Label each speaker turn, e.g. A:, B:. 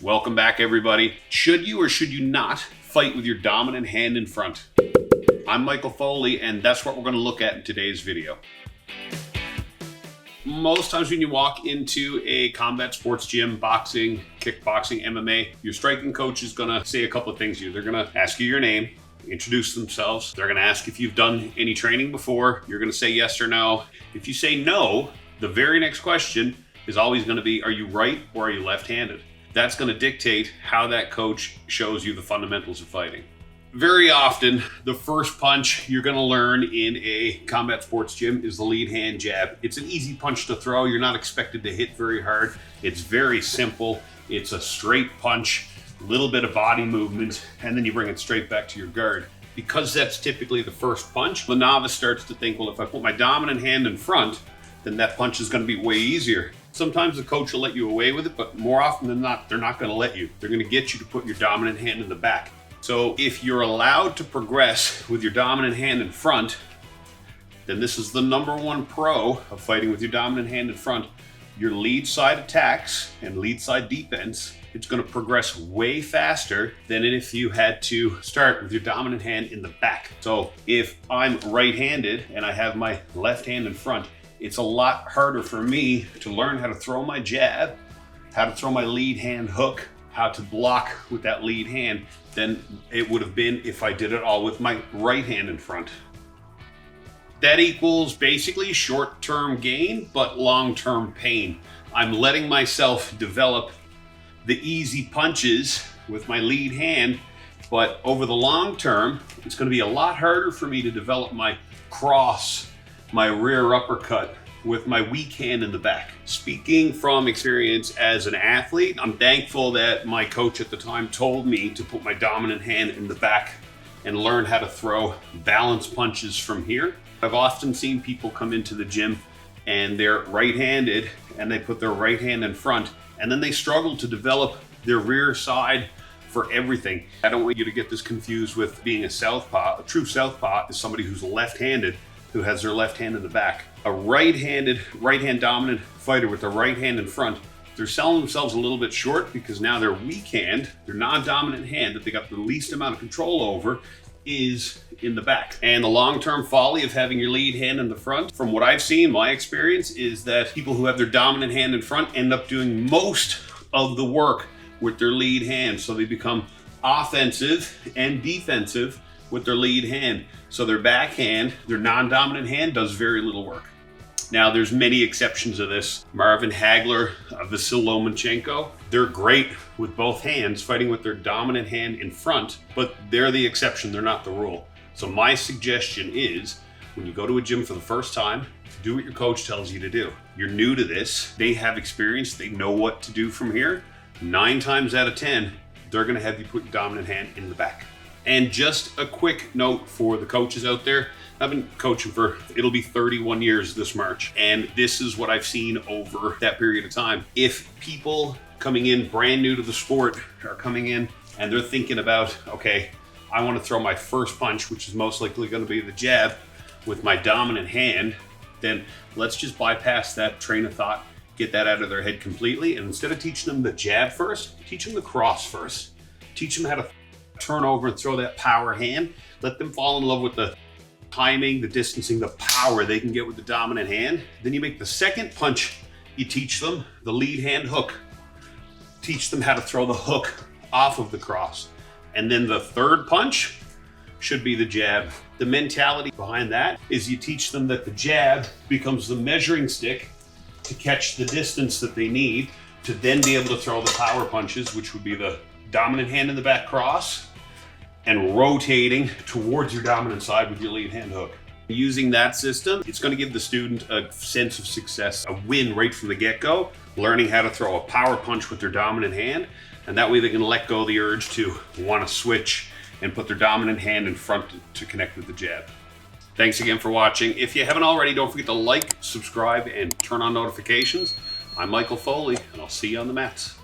A: Welcome back, everybody. Should you or should you not fight with your dominant hand in front? I'm Michael Foley, and that's what we're going to look at in today's video. Most times when you walk into a combat sports gym, boxing, kickboxing, MMA, your striking coach is going to say a couple of things to you. They're going to ask you your name, introduce themselves. They're going to ask if you've done any training before. You're going to say yes or no. If you say no, the very next question is always going to be, are you right or are you left-handed? That's going to dictate how that coach shows you the fundamentals of fighting. Very often, the first punch you're going to learn in a combat sports gym is the lead hand jab. It's an easy punch to throw. You're not expected to hit very hard. It's very simple. It's a straight punch, a little bit of body movement, and then you bring it straight back to your guard. Because that's typically the first punch, the novice starts to think, well, if I put my dominant hand in front, then that punch is going to be way easier. Sometimes the coach will let you away with it, but more often than not, they're not going to let you. They're going to get you to put your dominant hand in the back. So if you're allowed to progress with your dominant hand in front, then this is the number one pro of fighting with your dominant hand in front. Your lead side attacks and lead side defense, it's going to progress way faster than if you had to start with your dominant hand in the back. So if I'm right-handed and I have my left hand in front, it's a lot harder for me to learn how to throw my jab, how to throw my lead hand hook, how to block with that lead hand than it would have been if I did it all with my right hand in front. That equals basically short-term gain, but long-term pain. I'm letting myself develop the easy punches with my lead hand, but over the long term, it's going to be a lot harder for me to develop my cross, my rear uppercut with my weak hand in the back. Speaking from experience as an athlete, I'm thankful that my coach at the time told me to put my dominant hand in the back and learn how to throw balance punches from here. I've often seen people come into the gym and they're right-handed and they put their right hand in front and then they struggle to develop their rear side for everything. I don't want you to get this confused with being a southpaw. A true southpaw is somebody who's left-handed who has their left hand in the back. A right-handed, right-hand dominant fighter with the right hand in front, they're selling themselves a little bit short because now their weak hand, their non-dominant hand that they got the least amount of control over is in the back. And the long-term folly of having your lead hand in the front, from what I've seen, my experience is that people who have their dominant hand in front end up doing most of the work with their lead hand. So they become offensive and defensive with their lead hand. So their backhand, their non-dominant hand does very little work. Now there's many exceptions to this. Marvin Hagler, Vasyl Lomachenko, they're great with both hands fighting with their dominant hand in front, but they're the exception, they're not the rule. So my suggestion is when you go to a gym for the first time, do what your coach tells you to do. You're new to this, they have experience, they know what to do from here. 9 times out of 10, they're gonna have you put your dominant hand in the back. And just a quick note for the coaches out there. I've been coaching for, it'll be 31 years this March. And this is what I've seen over that period of time. If people coming in brand new to the sport are coming in and they're thinking about, okay, I want to throw my first punch, which is most likely going to be the jab with my dominant hand, then let's just bypass that train of thought, get that out of their head completely. And instead of teaching them the jab first, teach them the cross first. Teach them how to turn over and throw that power hand. Let them fall in love with the timing, the distancing, the power they can get with the dominant hand. Then you make the second punch, you teach them the lead hand hook. Teach them how to throw the hook off of the cross. And then the third punch should be the jab. The mentality behind that is you teach them that the jab becomes the measuring stick to catch the distance that they need to then be able to throw the power punches, which would be the dominant hand in the back cross and rotating towards your dominant side with your lead hand hook. Using that system, it's going to give the student a sense of success, a win right from the get-go, learning how to throw a power punch with their dominant hand, and that way they can let go of the urge to want to switch and put their dominant hand in front to connect with the jab. Thanks again for watching. If you haven't already, don't forget to like, subscribe, and turn on notifications. I'm Michael Foley, and I'll see you on the mats.